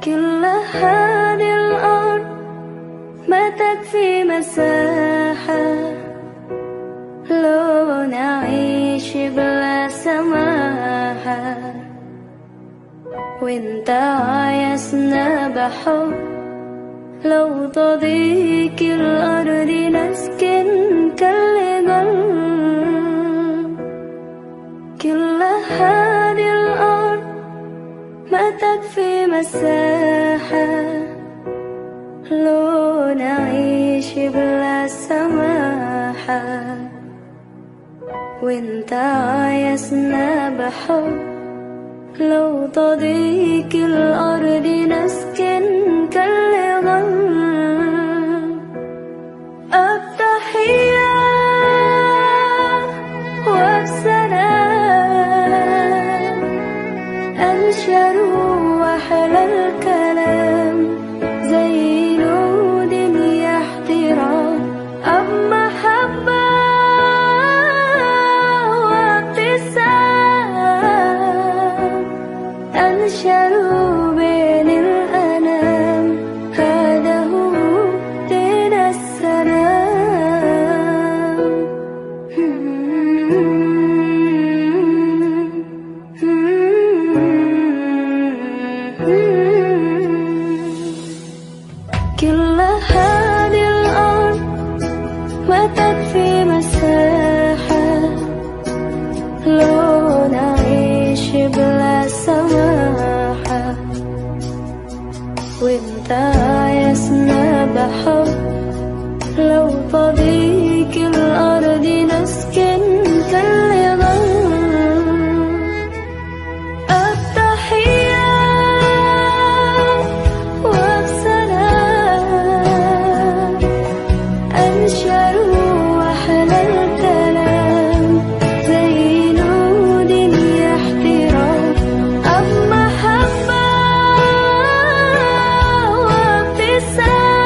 كل هذه الأرض ما تكفي مساحة لو نعيش بلا سماحة، وانت عايزنا بحب لو تضيق الأرض نسكن كالجبل. كل هذه الأرض ما تكفي مساحة لو نعيش بلا سماحة، وانت عايزنا بحب لو تضيق الأرض نسكن كالجبل. التحية والسلام أنشر وأحلى الكلام زي نود احترام، أب محبة وابتسام أنشر بين الأنام، هذا هو دين السلام. كل هذه الأرض ما تكفي مساحة لو نعيش بلا سماحة، وانت عايزنا بحب لو تضيق الأرض نسكن كالجبل. التحية والسلام أنشر وأحلى الكلام زي نود احترام، أب محبة وابتسام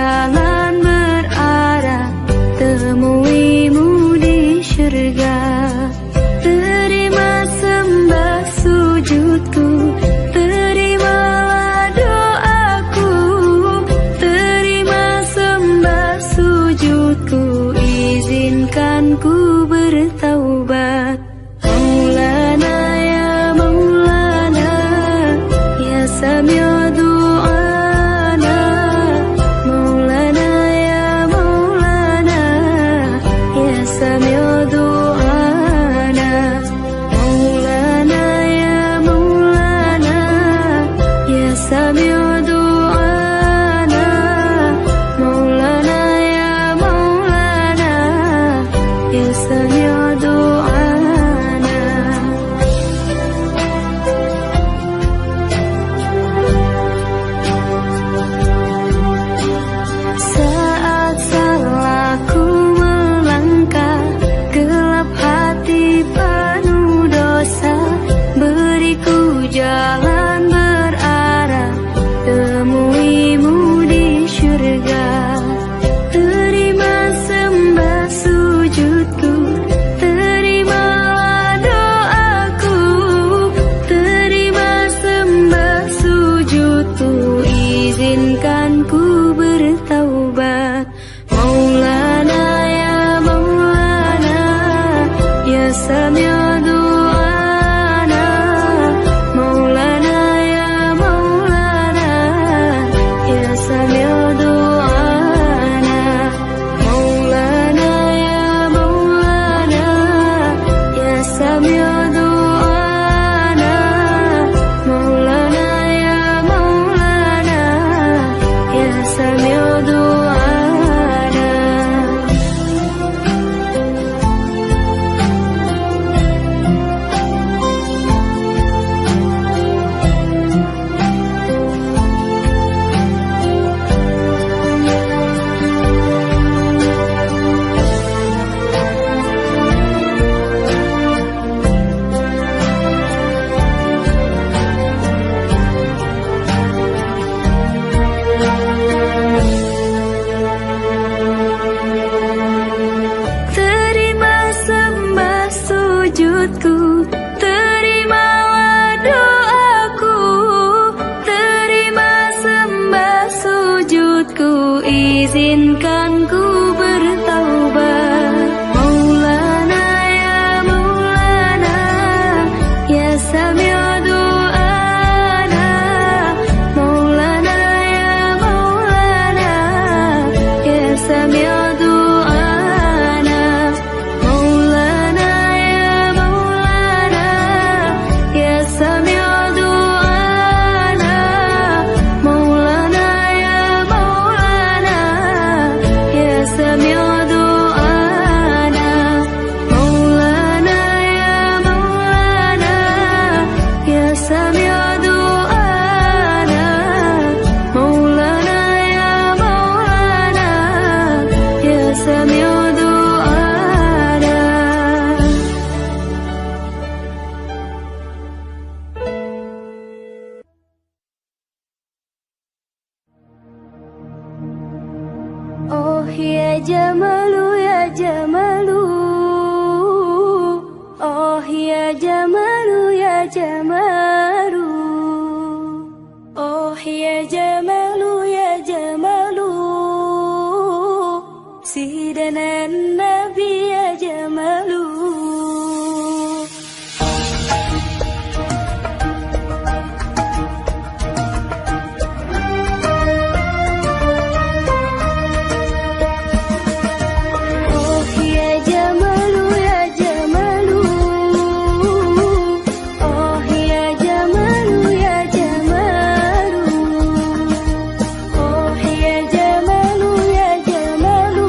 jalan berarah, temuimu di syurga. Terima sembah sujudku, terimalah doaku. Terima sembah sujudku, izinkan ku bertaubat. Maulana ya Maulana, ya Sami'u du'ana. Maulana ya Maulana, ya Sami'u du'ana. Maulana ya Maulana, ya Sami'u du'ana. Maulana ya Maulana, ya Sami'u du'ana. Saat salahku melangkah, gelap hati penuh dosa, beriku jalan berarah, temuimu di syurga. Terima sembah sujudku, terimalah doaku. Terima sembah sujudku, izinkan ku bertaubat. Maulana ya Maulana, ya Sami'u du'ana. Maulana ya Maulana, ya Sami'u du'ana. Maulana ya Maulana, ya Sami'u du'ana. Maulana ya Maulana, ya Sami'u du'ana. Terima sembah sujudku, terimalah doaku. Terima sembah sujudku, izinkan ku bertaubat. Maulana ya Maulana, ya Sami'u du'ana. Maulana ya Maulana, ya Sami'u du'ana. Maulana ya Maulana, ya Sami'u du'ana. Maulana ya Maulana, ya Sami'u du'ana. Maulana ya Maulana, ya Sami'u du'ana. Maulana ya Maulana, ya Sami'u du'ana. Oh ya Jamalu ya Jamalu, oh ya Jamalu ya Jamalu, oh ya Jamalu ya Jamalu, Sidana Nabi ya Jamalu. Oh ya Jamalu ya Jamalu, oh ya Jamalu ya Jamalu, oh ya Jamalu ya Jamalu,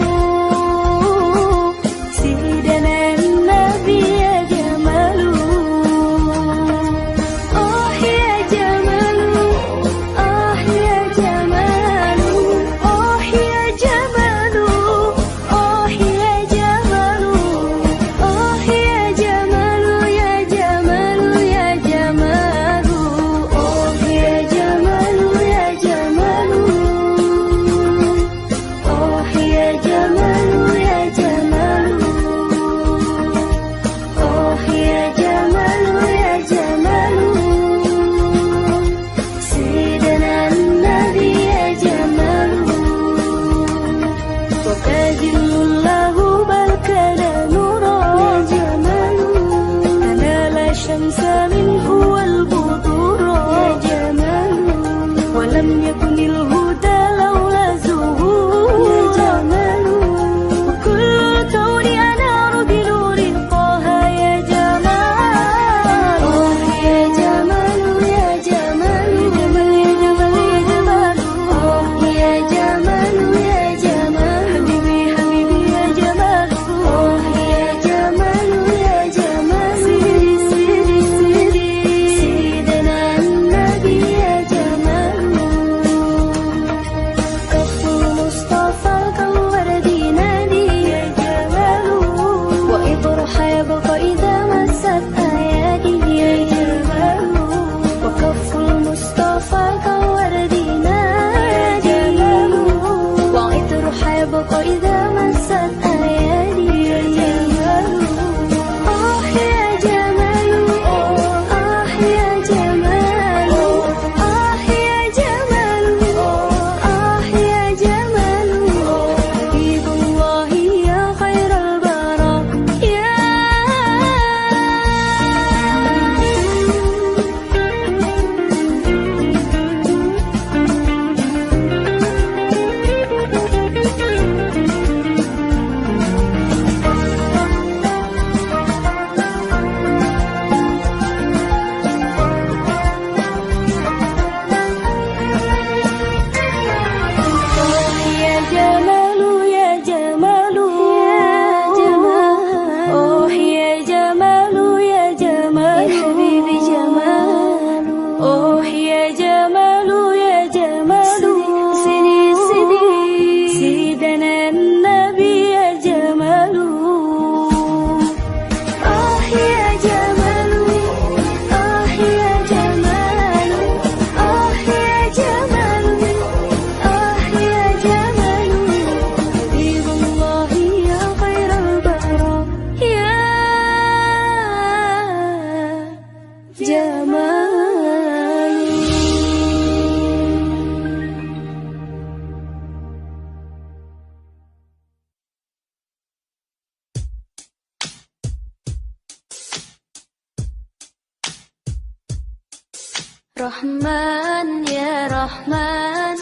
رحمن يا رحمن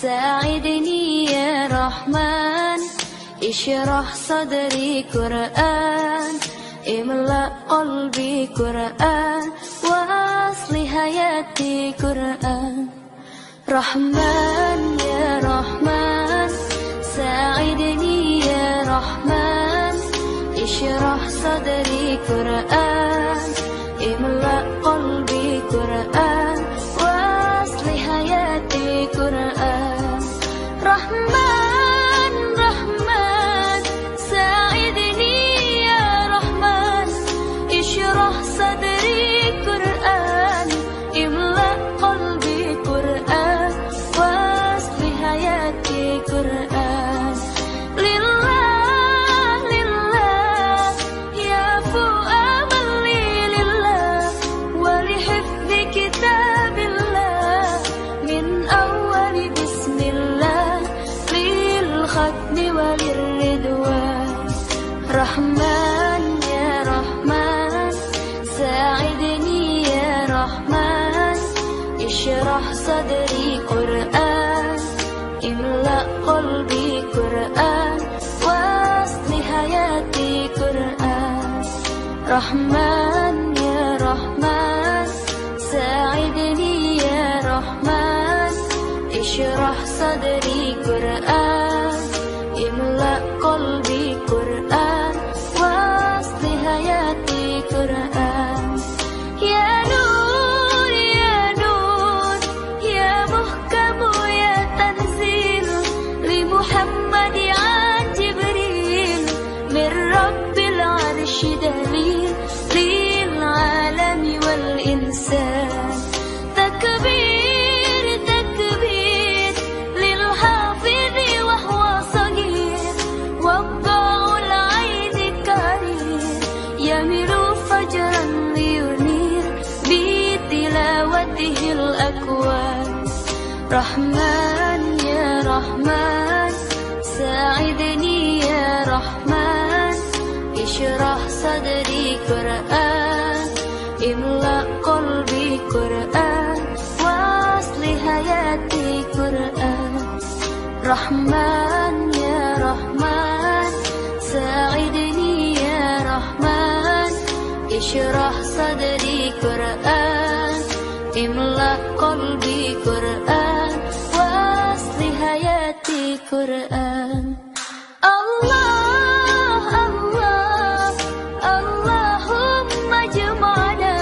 ساعدني يا رحمن اشرح صدري قرآن املأ قلبي قرآن واصلح حياتي قرآن رحمن يا رحمن ساعدني يا رحمن اشرح صدري قرآن املأ قلبي قرآن واصلح حياتي قرآن رحمن رحمن ساعدني يا رحمن اشرح صدري قرآن املأ قلبي قرآن واصلح حياتي قرآن لله لله يا فؤاد لله ولحفظ كتاب الله من أول بسم الله للختم وللرضوان رحمن يا رحمن ساعدني يا رحمن اشرح صدري قرآن املأ قلبي قرآن واصلح حياتي قرآن رحمن يا رحمن ساعدني يا رحمن اشرح صدري قرآن املأ قلبي قرآن واصلح حياتي قرآن يا نور يا نور يا محكم يا تنزيل لمحمد عن جبريل من رب العرش دليل للعالم والإنسان تكبير تكبير للحافظ وهو صغير وضاع العين كريم يمر فجرا لينير بتلاوته الأكوان رحمن يا رحمن ساعدني يا رحمن اشرح صدري قرآن املأ قلبي قرآن واصلح حياتي قرآن رحمن يا رحمن ساعدني يا رحمن اشرح صدري قرآن املأ قلبي قرآن واصلح حياتي قرآن الله الله اللهم اجمعنا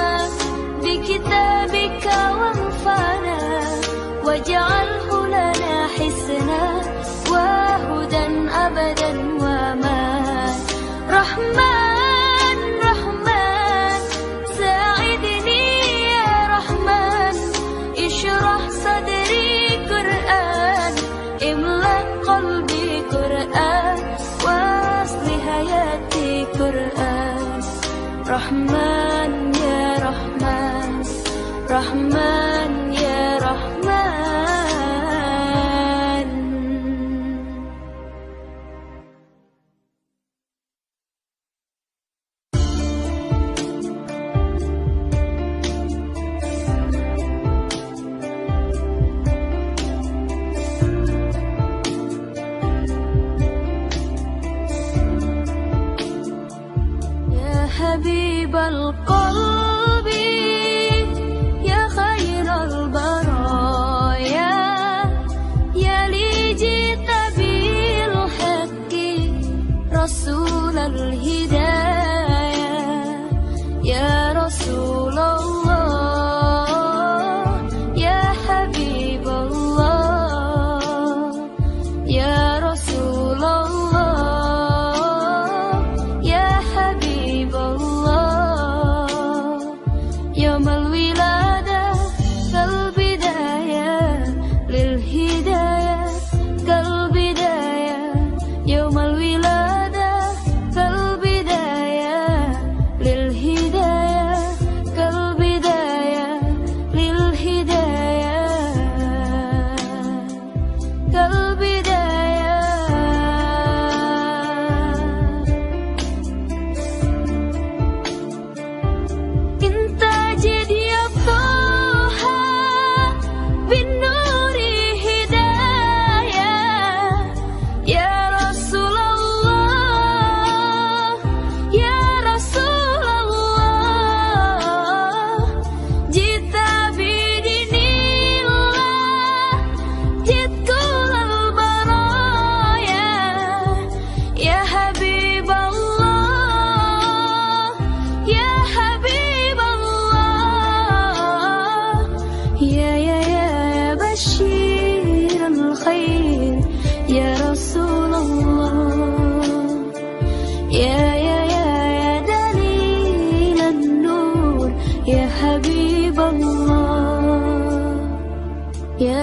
بكتابك وانفعنا واجعله لنا حسنا وهدى أبدا وأمان رحمن رحمن ساعدني يا رحمن اشرح صدري قرآن املأ قلبي قرآن واصلح حياتي قرآن رحمن يا رحمن رحمن يا رحمن يا حبيب القلب يا خير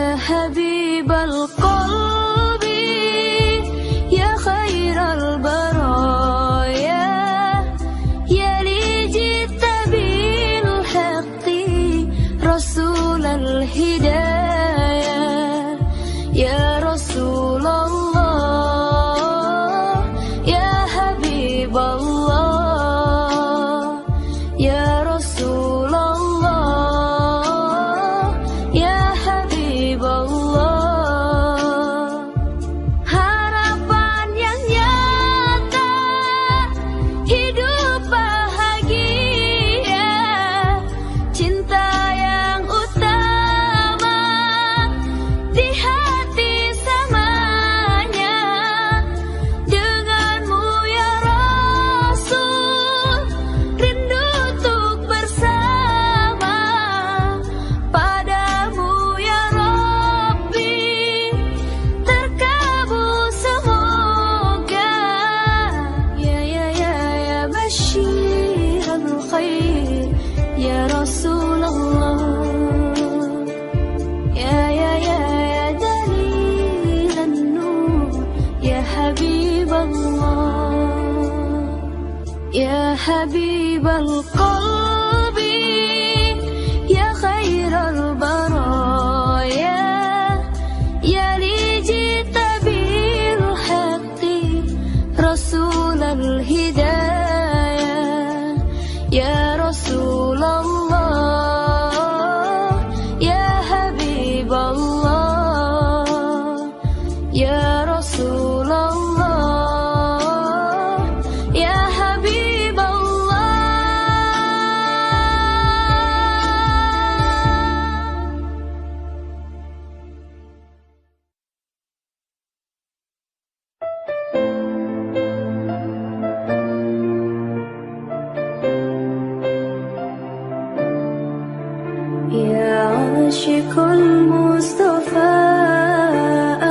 يا حبيب القلب يا خير البرايا يا لي جئت بالحق رسول الهداية يا رسول الله يا حبيب الله يا رسول الله يا حبيب Allah. Harapan yang nyata, hidup bahagia, cinta yang utama di hati semuanya. Denganmu ya Rasul, rindu untuk bersama. Padamu ya Rabbi, terkabul semoga. Ya Bashirul Khair ya Rasulullah. Ya Dalilan Nur ya Habib Allah. Ya Habib al-Qalbi ya khairal baraya ya li jita bil haqqi rasul al-hidayah ya Rasulullah ya Habib Allah ya Rasulullah ya Habib Allah. يا عاشق المصطفى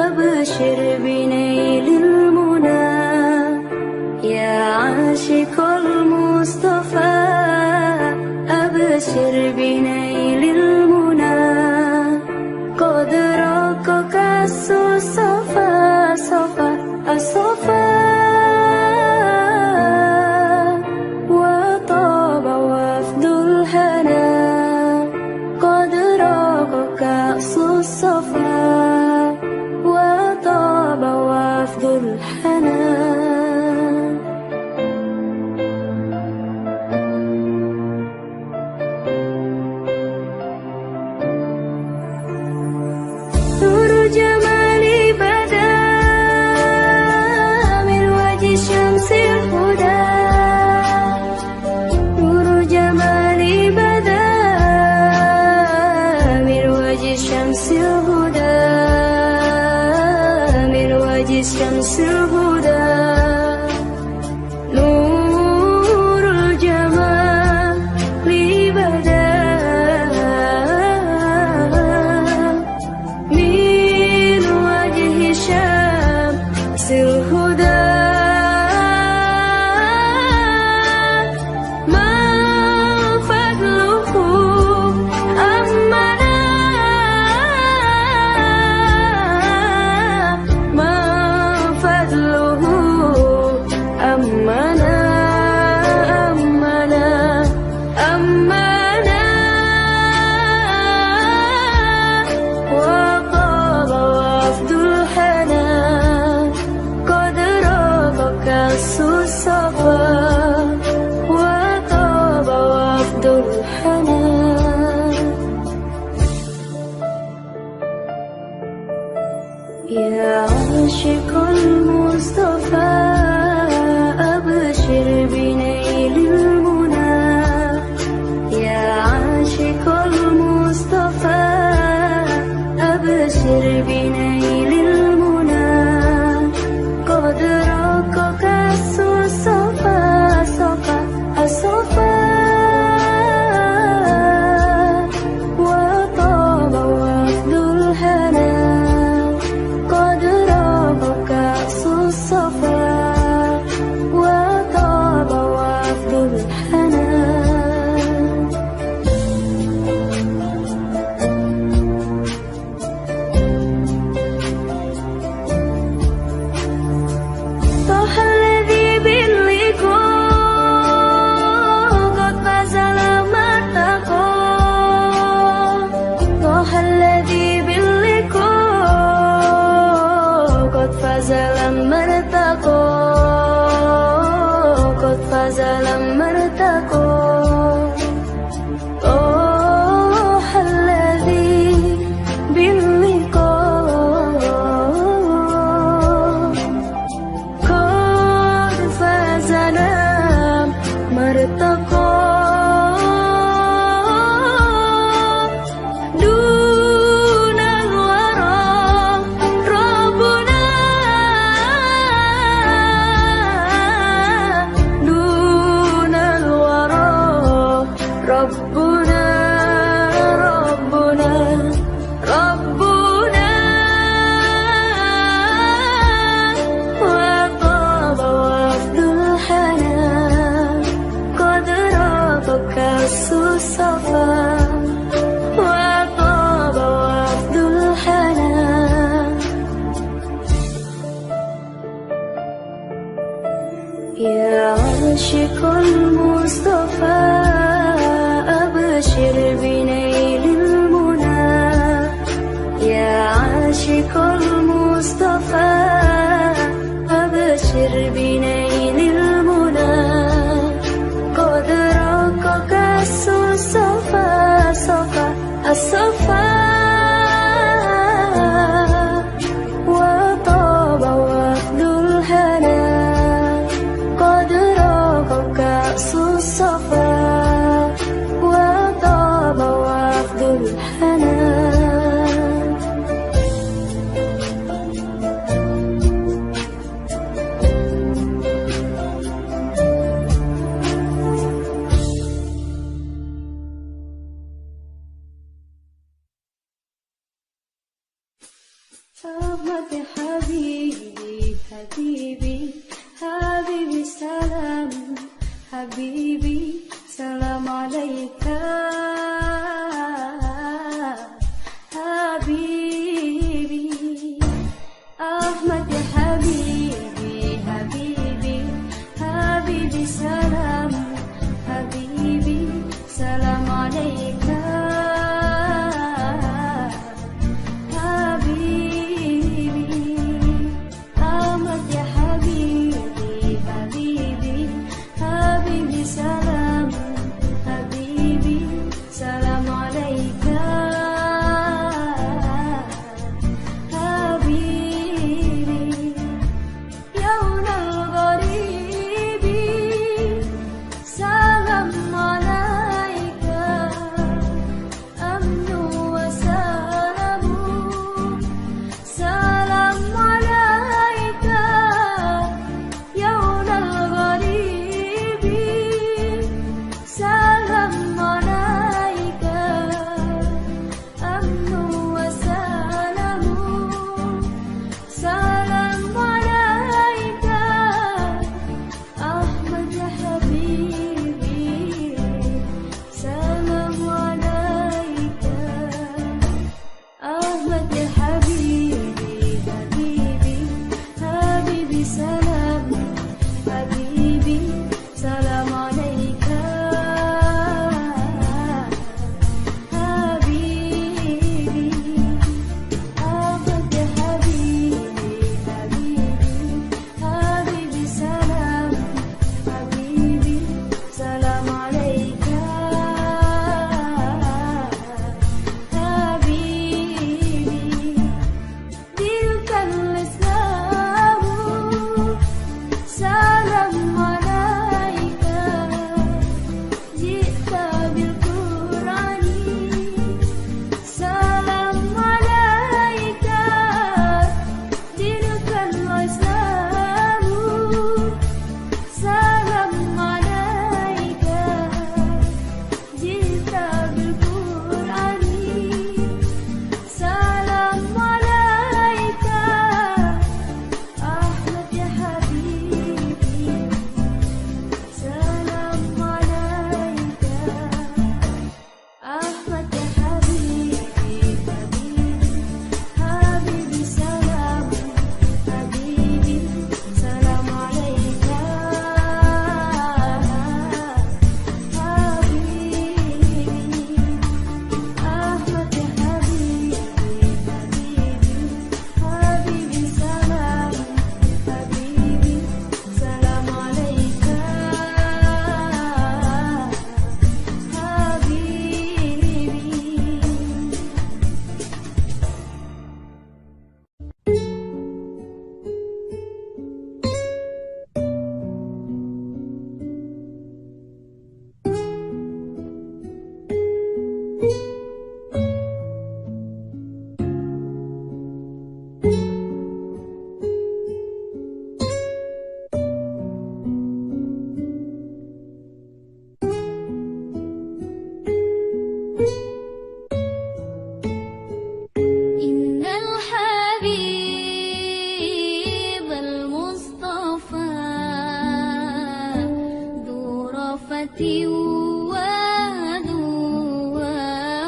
أبشر بنيل المنى يا عاشق المصطفى أبشر بنيل المنى قد رقك الصفا صفا الصفا وطاب وفد الهنا قد راقك الصفا وطاب وفد الحنان. نور جمالي بدا من وجه شمس الهدى نور جمالي بدا من وجه شمس الهدى من وجه شمس الهدى نور الجمال بدا من وجه شمس الهدى ما فضله أمنا ما فضله أمنا أمنا أمنا وطاب وفد الحنان قد رافق الصفا وطاب وفد الحنان. يا عاشق المصطفى أبشر بنيل المنى يا عاشق المصطفى أبشر بنيل المنى قد راقك الصفا صفا الصفا وطاب وفد الهنا قد راقك الصفا وطاب وفد الحنان. عاشق المصطفى أبشر بنيل المنى يا عاشق المصطفى أبشر بنيل المنى قد رقك الصفا صفا الصفا وطاب وفد الهنا قد رقك الصفا وطاب وفد الهنا أحمد حبيبي حبيبي حبيبي سلام حبيبي سلام عليك حبيبي أحمد حبيبي حبيبي حبيبي سلام حبيبي سلام عليك سلام حبيبي سلام عليك حبيبي يوم الغريب سلام عليك أمن وسلام سلام عليك يوم الغريب سلام عليك أمن وسلام سلام عليك أحمد يا حبيبي سلام عليك أحمد يا حبيبي حبيبي حبيبي سلام حبيبي سلام عليك حبيبي أحمد يا حبيبي حبيبي حبيبي سلام حبيبي سلام عليك حبيبي دينك الإسلام سلام عليك جئت بالقرآن سلام عليك دينك الإسلام سلام عليك جئت بالقرآن سلام عليك أحمد يا حبيبي سلام عليك أحمد يا حبيبي حبيبي حبيبي سلام حبيبي سلام عليك حبيبي أحمد يا حبيبي حبيبي حبيبي سلام حبيبي سلام عليك إن الحبيب المصطفى ذو رأفة وذو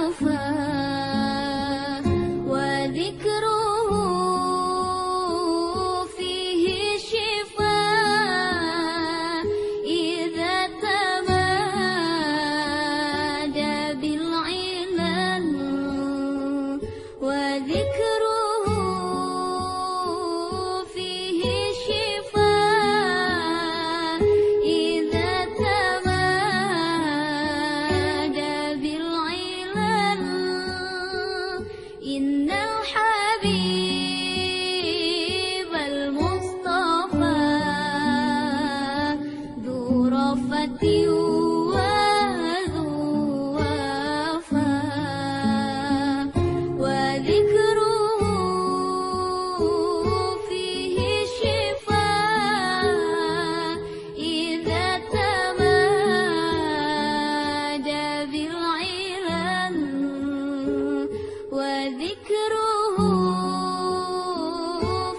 وفاء وذكره فيه شفاء إذا وذو وفاء وذكره فيه شفاء إذا تمادى بالعلل وذكره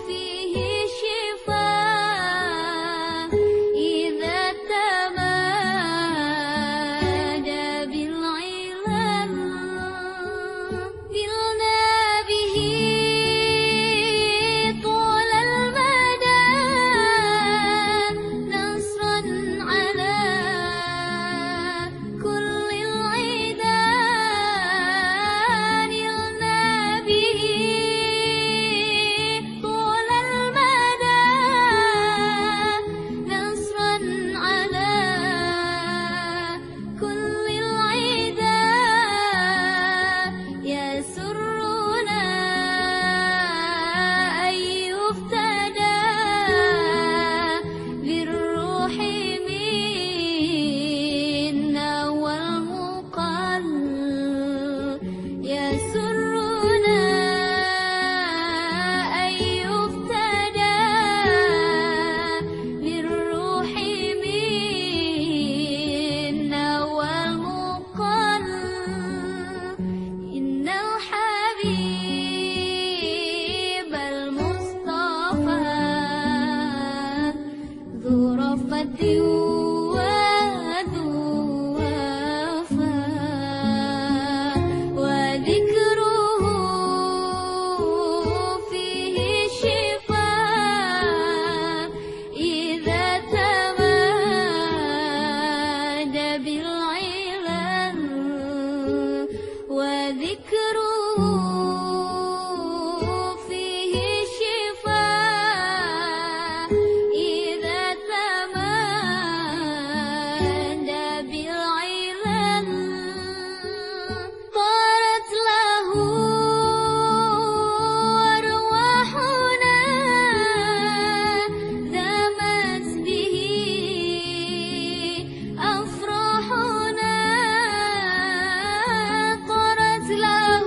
فيه شفاء إذا تمادى بالعلل نلنا به طول المدى نصرا على كل العدا نلنا به طول المدى نصرا على كل العدا يسرنا أن يفتدى بالروح منا والمقل يسرنا أن يفتدى بالروح منا والمقل إن الحبيب المصطفى ذو رفة وذو وفاء وذكره فيه شفاء إذا تمادى بالعلل وذكره فيه شفاء إذا تمادى بالعلل طارت له أرواحنا ذمت به أفراحنا طارت له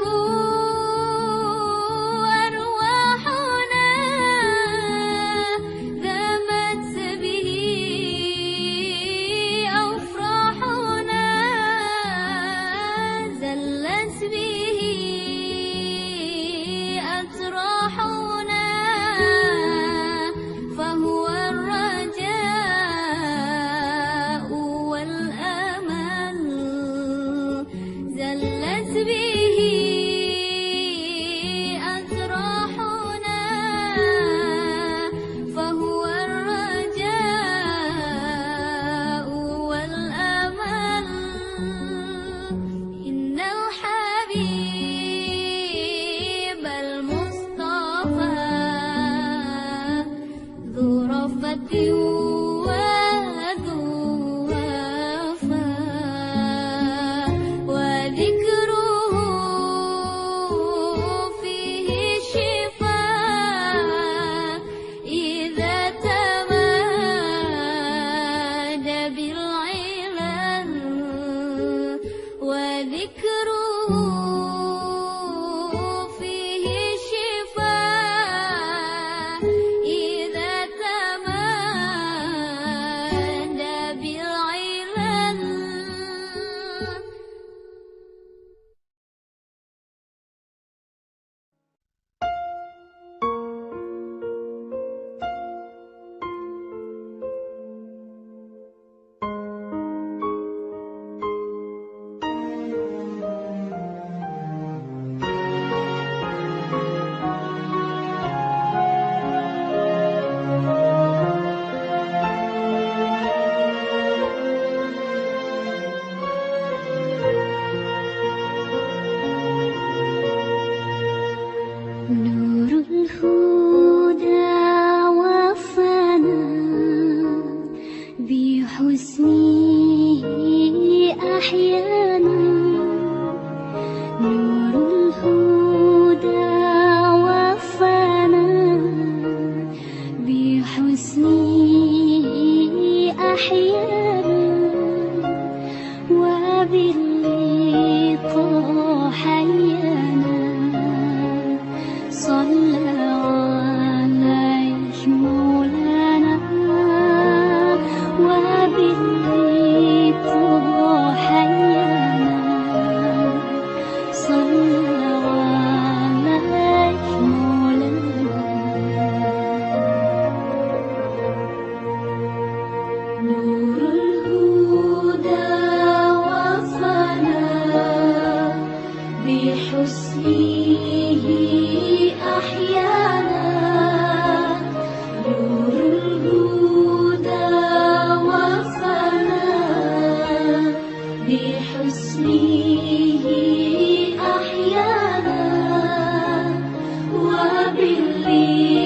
أرواحنا ذمت به أفراحنا زلت به أتراحنا فهو الرجاء والأمل زلت به أتراحنا فهو الرجاء والأمل إن الحبيب المصطفى ذو رفة وذو وفاء وذكره فيه شفاء إذا تمادى بالعلل وذكره فيه شفاء إذا تمادى بالعلل بحسنه أحيانا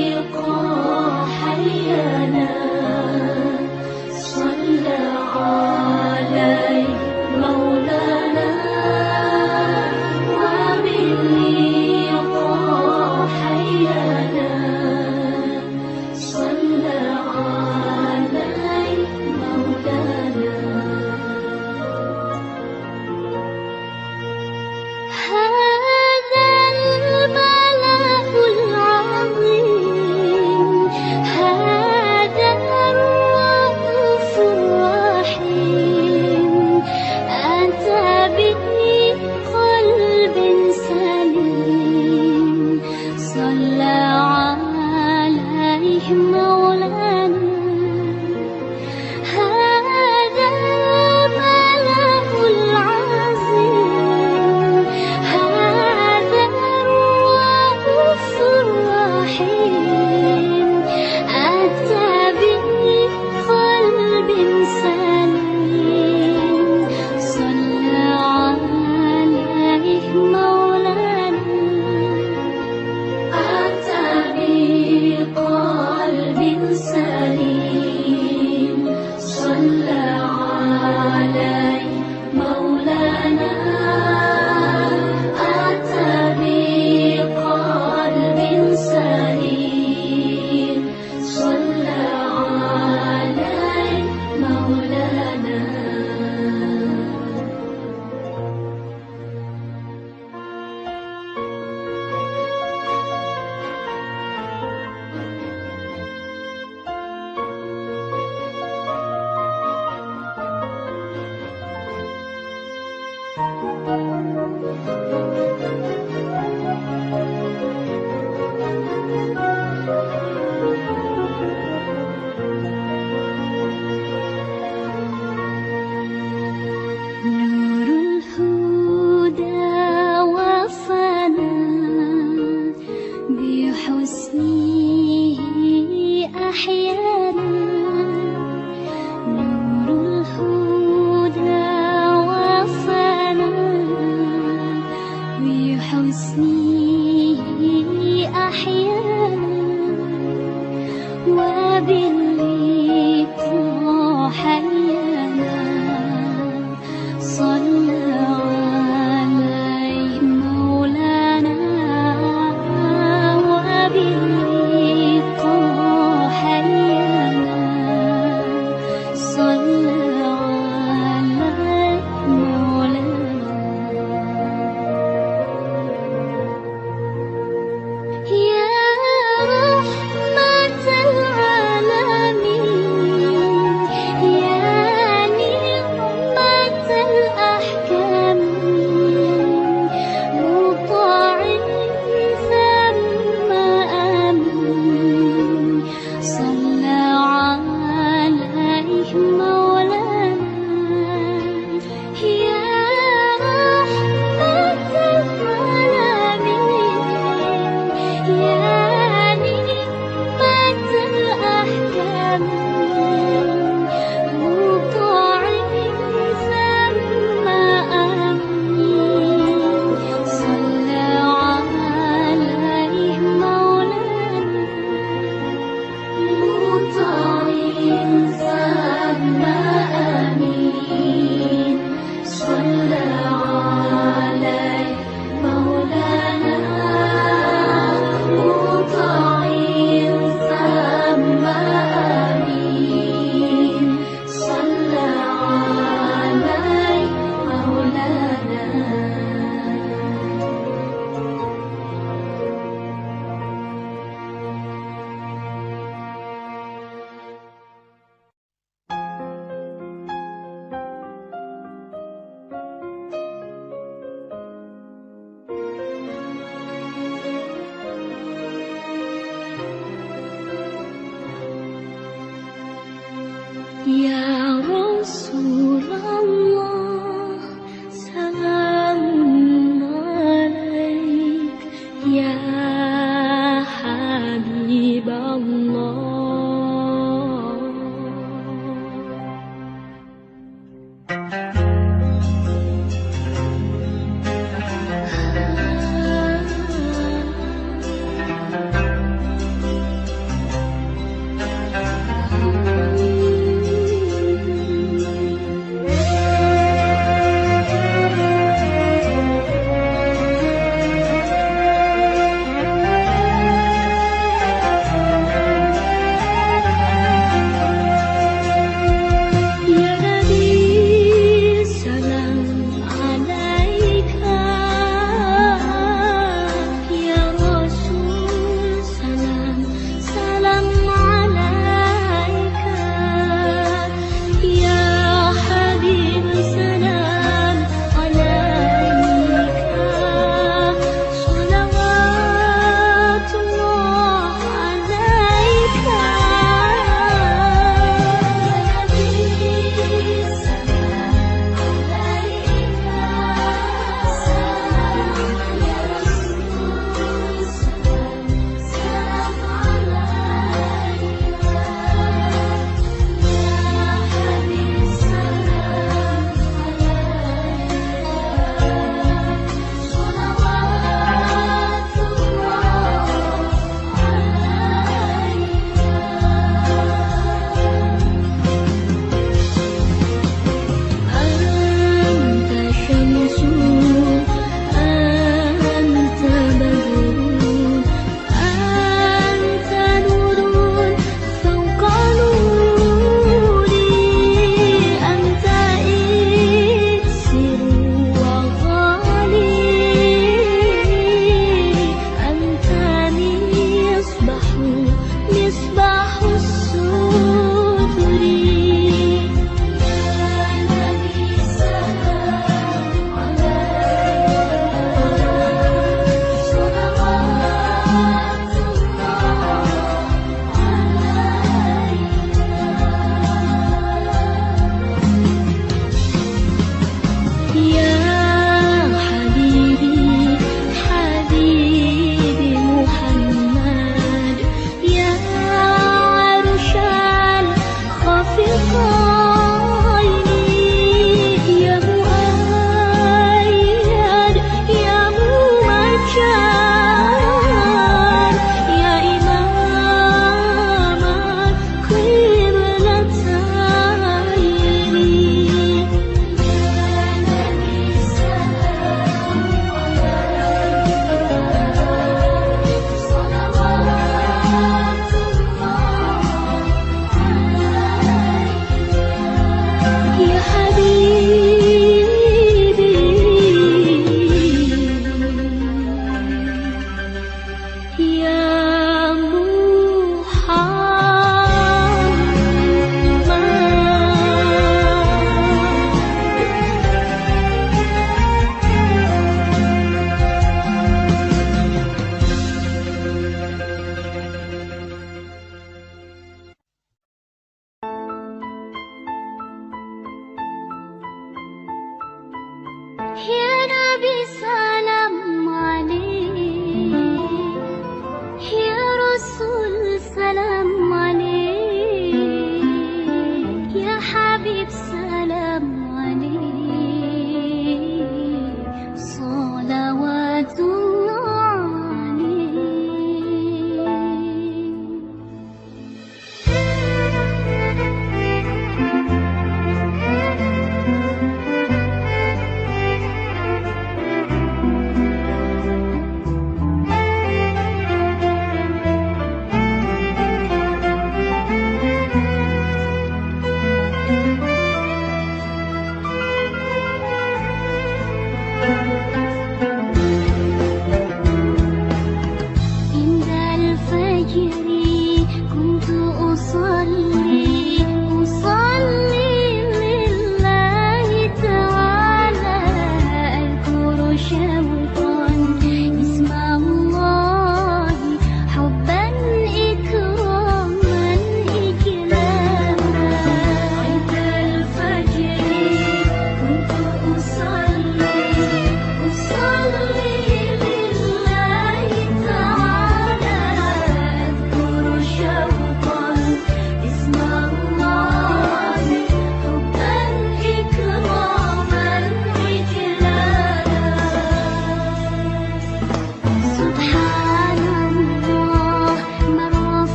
وباللقاء حيانا صلى عليه مولانا وباللقاء حيانا صلى عليه مولانا هذا الملأ العظيم هذا الرؤوف الرحيم أتى بقلب سليم صلى عليه مولانا هذا الملأ العظيم هذا الرؤوف الرحيم أتى بقلب سليم صلى عليه مولانا أتى بقلب سليم صلى عليه مولانا أتى بقلب سليم صلى عليه مولانا نور الهدى وفانا بحسنه أحيانا نور الهدى وفانا بحسنه أحيانا وباللقاء حيانا صلى عليه مولانا وباللقاء حيانا صلى عليه مولانا يا رحمة العالمين يا نعمة الأحكام مطاع ثم أمين صلى عليه مولانا يا رحمة العالمين يا نعمة الأحكام مطاع ثم أمين صلى عليه مولانا مطاع ثم أمين صلى عليه مولانا مطاع ثم أمين صلى عليه مولانا يا رسول الله سلام عليك يا حبيب الله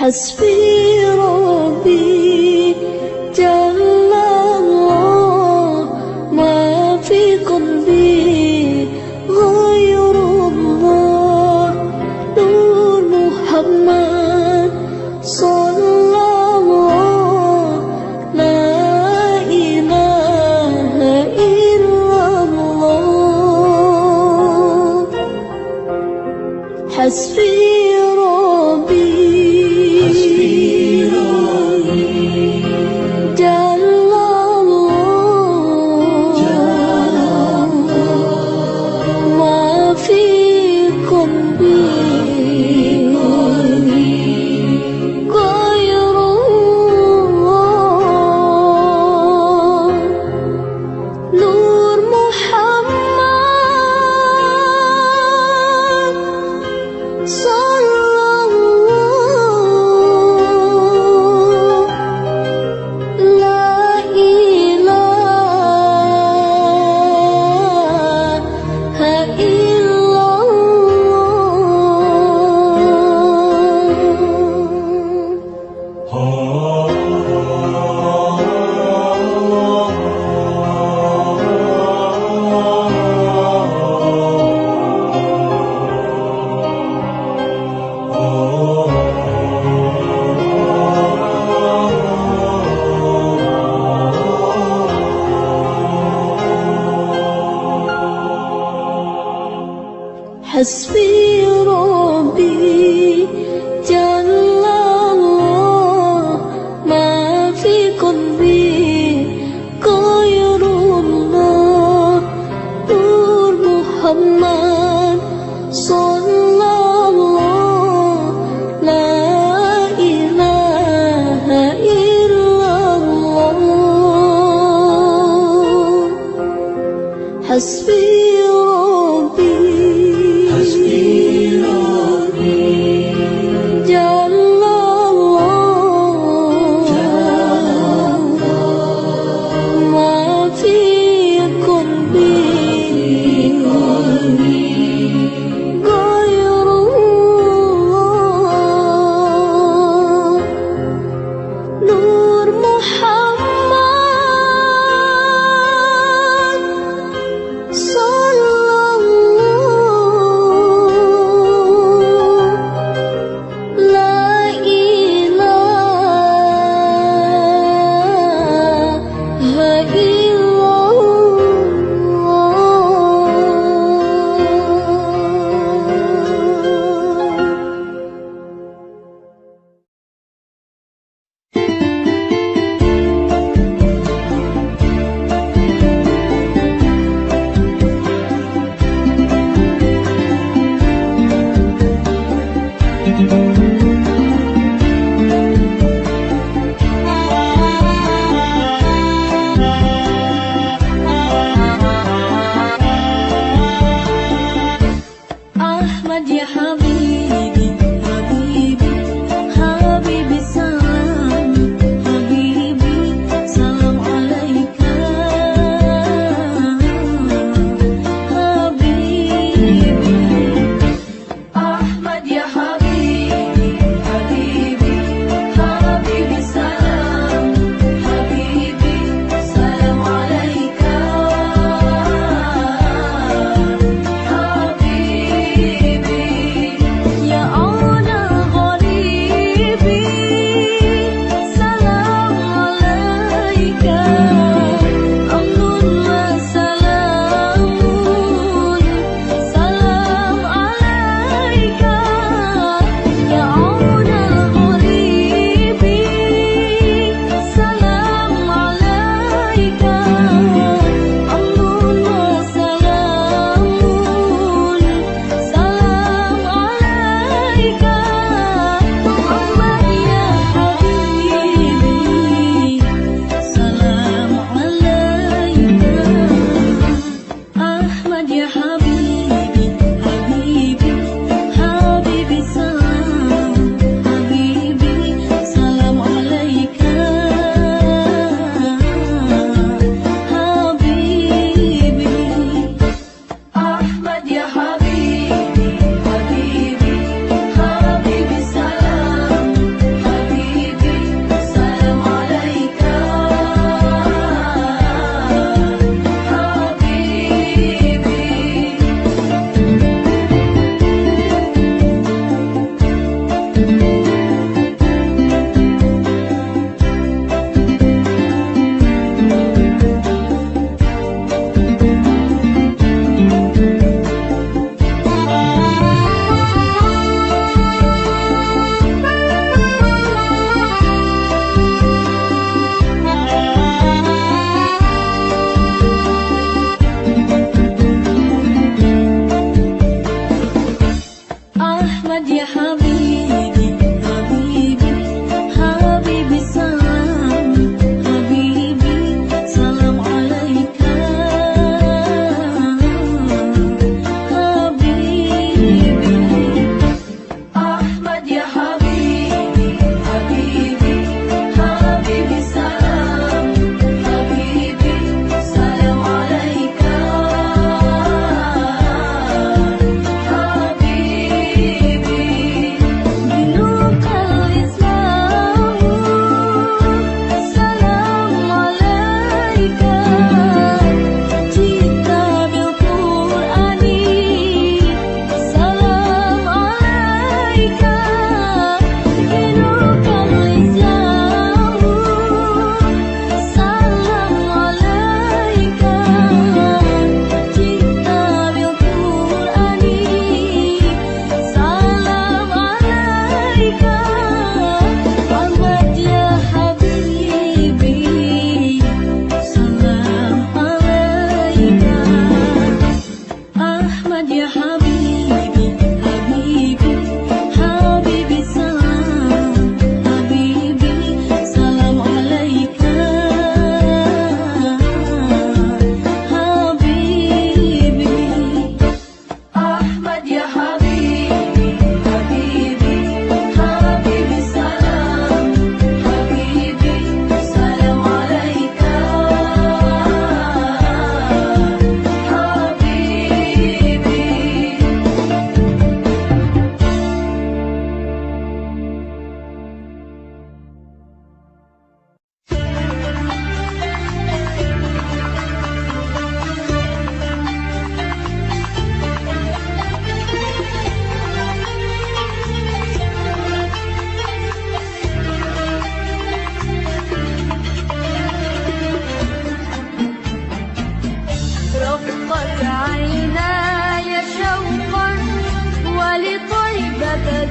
حسبي ربي جل الله ما في قلبي غير الله نور محمد صلى الله لا إله إلا الله حسبي be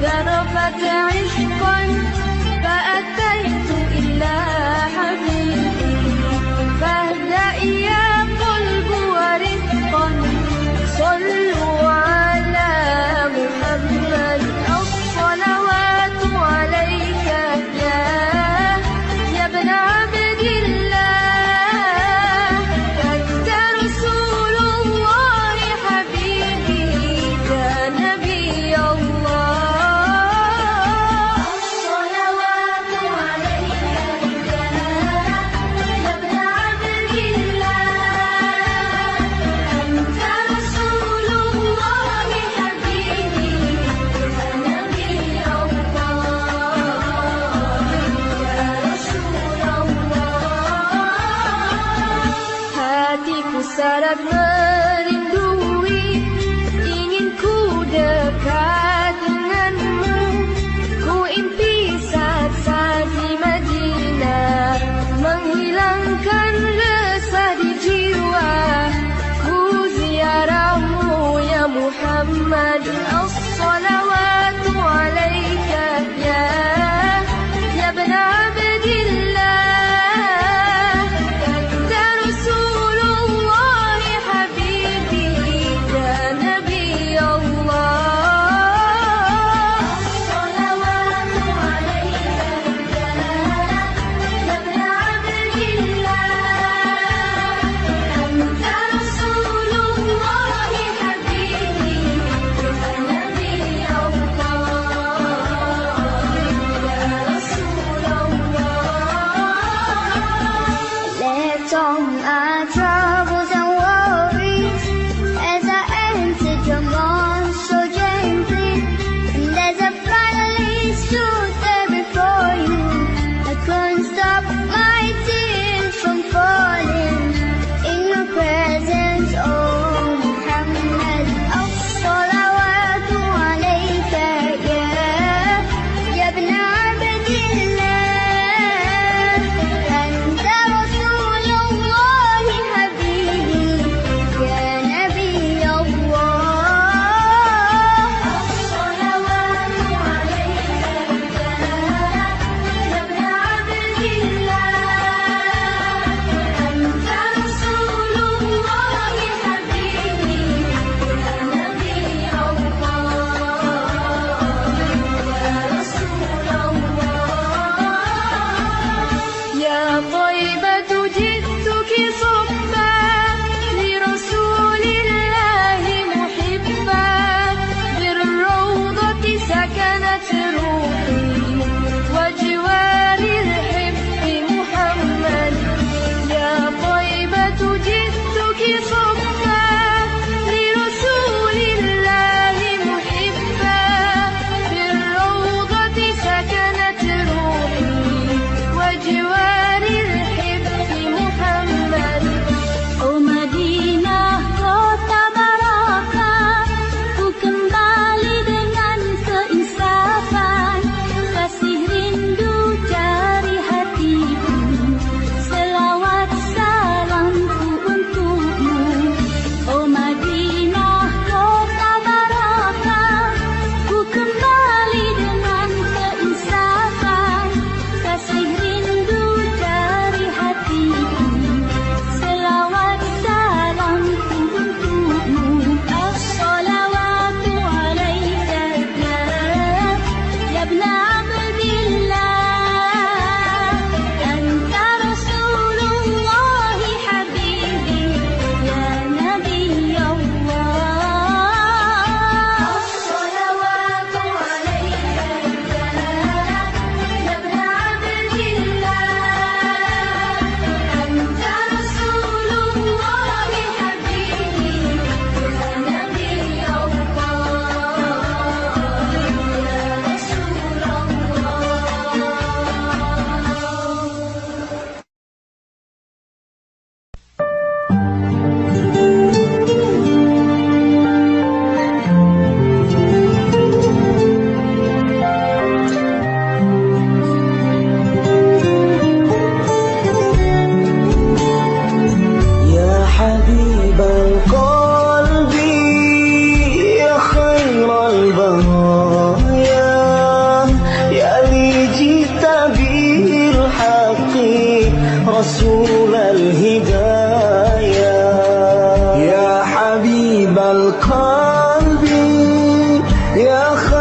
ذرفت عشقا فأتيت إلى حبيبي فاهدأ يا قلب ورفقا صلوا على محمد الصلوات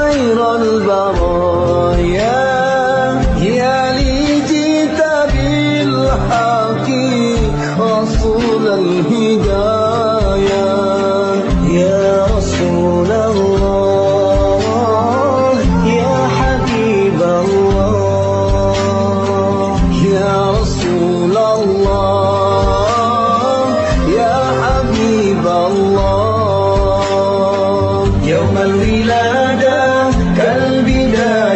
خير البرايا يا لي جئت بالحق رسول الهدايا يا رسول الله يا حبيب الله يا رسول الله يا حبيب الله يوم الولادة كالبداية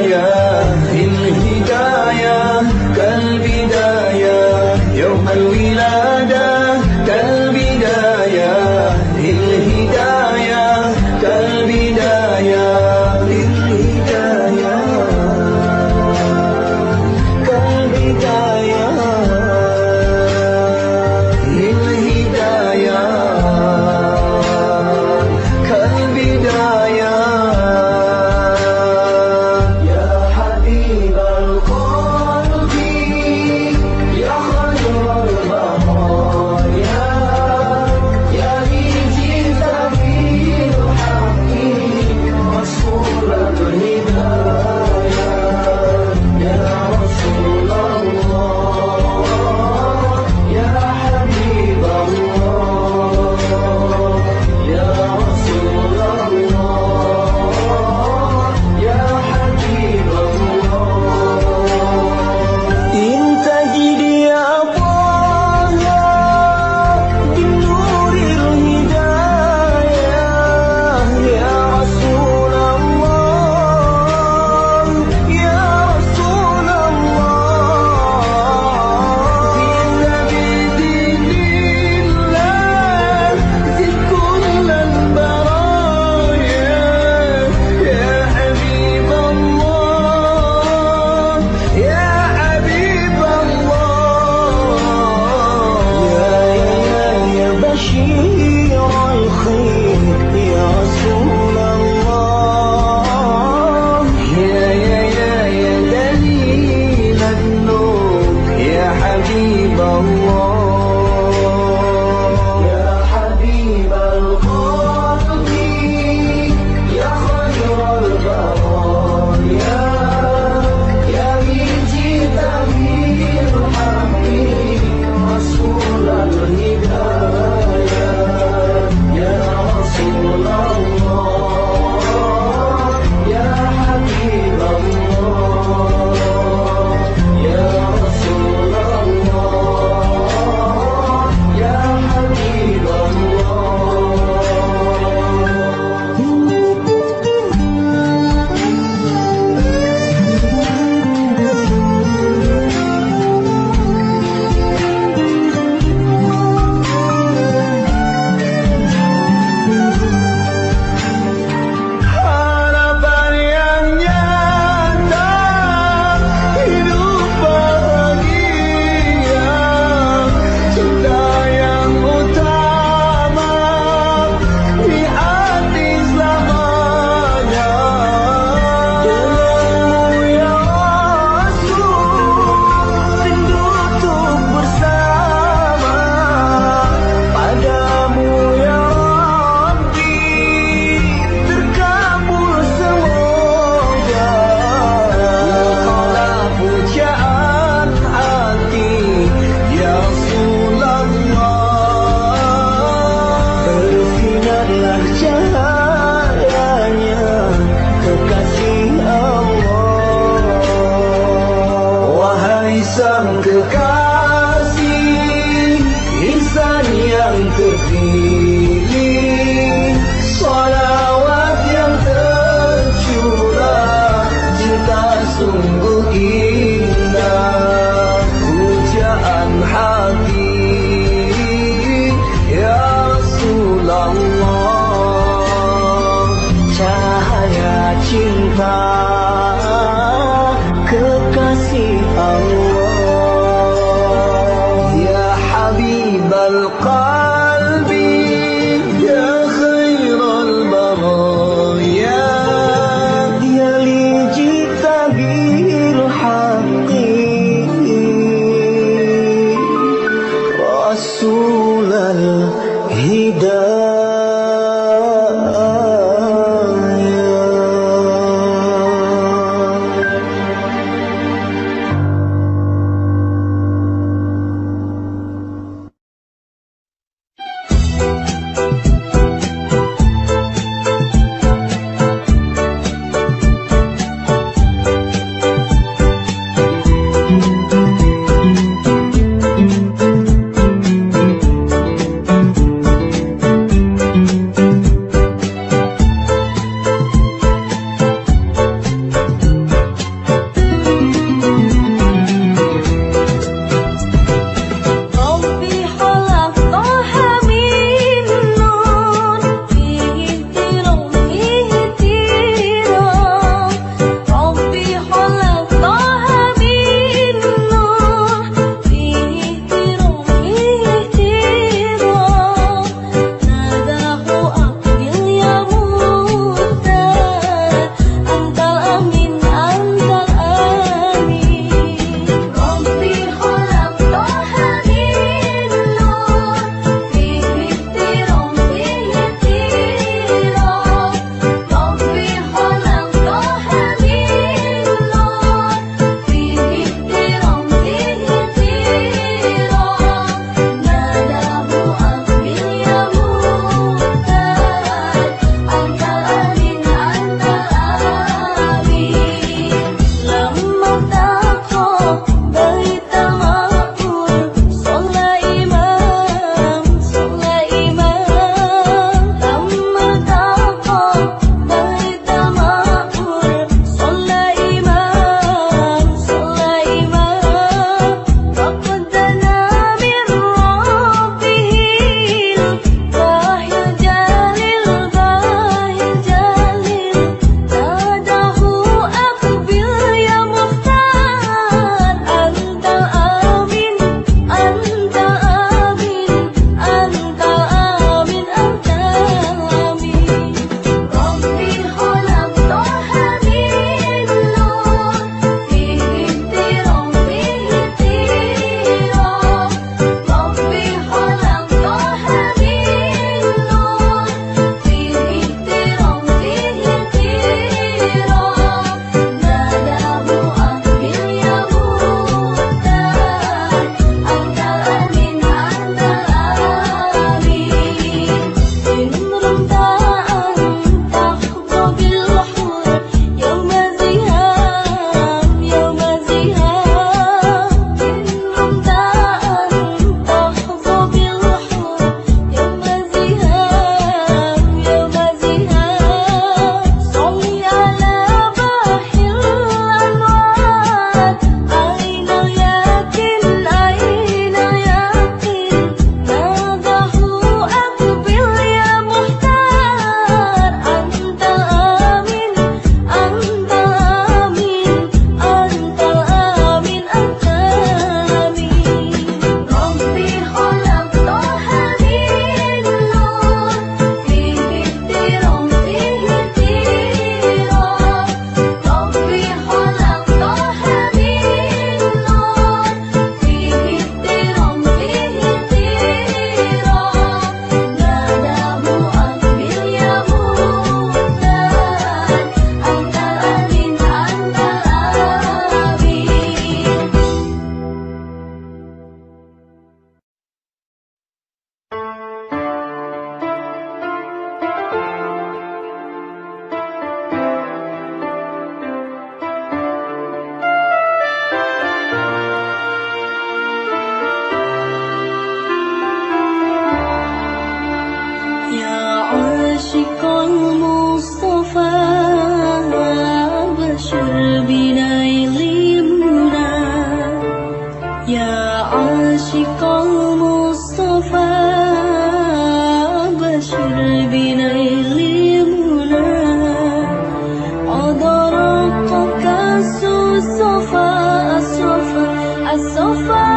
المصطفى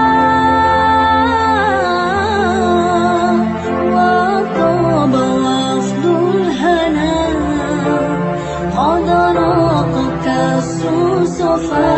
وطاب وفد الهنا قد راقك السوسفا